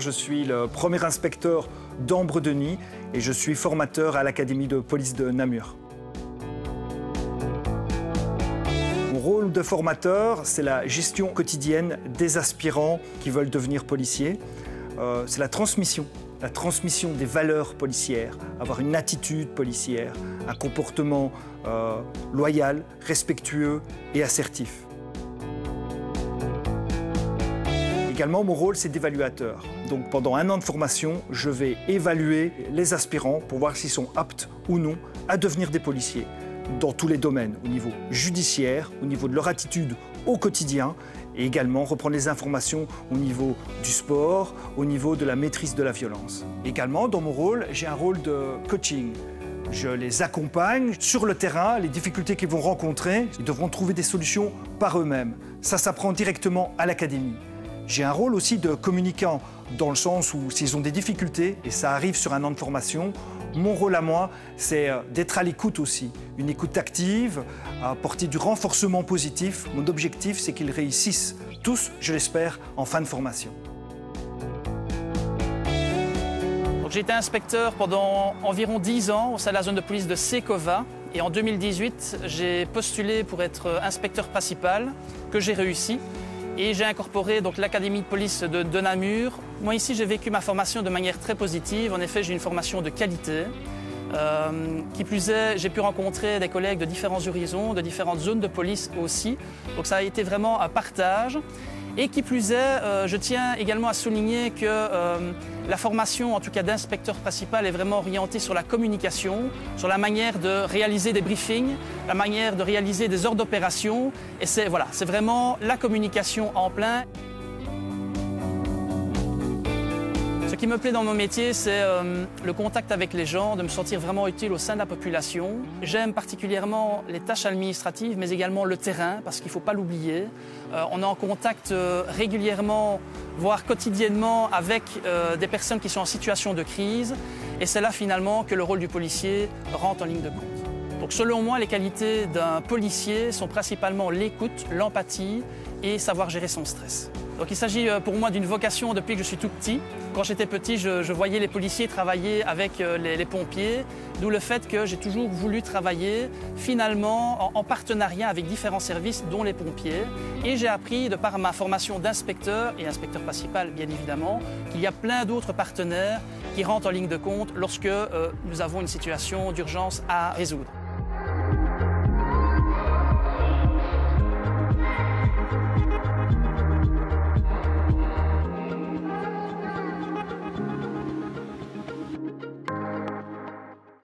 je suis le premier inspecteur d'Ambre-Denis et je suis formateur à l'Académie de police de Namur. Mon rôle de formateur, c'est la gestion quotidienne des aspirants qui veulent devenir policiers. C'est la transmission des valeurs policières, avoir une attitude policière, un comportement loyal, respectueux et assertif. Également, mon rôle, c'est d'évaluateur. Donc pendant 1 an de formation, je vais évaluer les aspirants pour voir s'ils sont aptes ou non à devenir des policiers dans tous les domaines, au niveau judiciaire, au niveau de leur attitude au quotidien et également reprendre les informations au niveau du sport, au niveau de la maîtrise de la violence. Également, dans mon rôle, j'ai un rôle de coaching. Je les accompagne sur le terrain, les difficultés qu'ils vont rencontrer, ils devront trouver des solutions par eux-mêmes. Ça s'apprend directement à l'académie. J'ai un rôle aussi de communicant, dans le sens où s'ils ont des difficultés, et ça arrive sur 1 an de formation, mon rôle à moi, c'est d'être à l'écoute aussi. Une écoute active, apporter du renforcement positif. Mon objectif, c'est qu'ils réussissent tous, je l'espère, en fin de formation. J'ai été inspecteur pendant environ 10 ans au sein de la zone de police de Sekova. Et en 2018, j'ai postulé pour être inspecteur principal, que j'ai réussi. Et j'ai incorporé l'académie de police de Namur. Moi ici, j'ai vécu ma formation de manière très positive. En effet, j'ai une formation de qualité. Qui plus est, j'ai pu rencontrer des collègues de différents horizons, de différentes zones de police aussi. Donc ça a été vraiment un partage. Et qui plus est, je tiens également à souligner que la formation, en tout cas d'inspecteur principal, est vraiment orientée sur la communication, sur la manière de réaliser des briefings, la manière de réaliser des ordres d'opération. Et c'est vraiment la communication en plein. Ce qui me plaît dans mon métier, c'est le contact avec les gens, de me sentir vraiment utile au sein de la population. J'aime particulièrement les tâches administratives, mais également le terrain, parce qu'il ne faut pas l'oublier. On est en contact régulièrement, voire quotidiennement, avec des personnes qui sont en situation de crise. Et c'est là finalement que le rôle du policier rentre en ligne de compte. Donc selon moi, les qualités d'un policier sont principalement l'écoute, l'empathie et savoir gérer son stress. Donc il s'agit pour moi d'une vocation depuis que je suis tout petit. Quand j'étais petit, je voyais les policiers travailler avec les pompiers, d'où le fait que j'ai toujours voulu travailler finalement en partenariat avec différents services, dont les pompiers. Et j'ai appris, de par ma formation d'inspecteur et inspecteur principal bien évidemment, qu'il y a plein d'autres partenaires qui rentrent en ligne de compte lorsque nous avons une situation d'urgence à résoudre.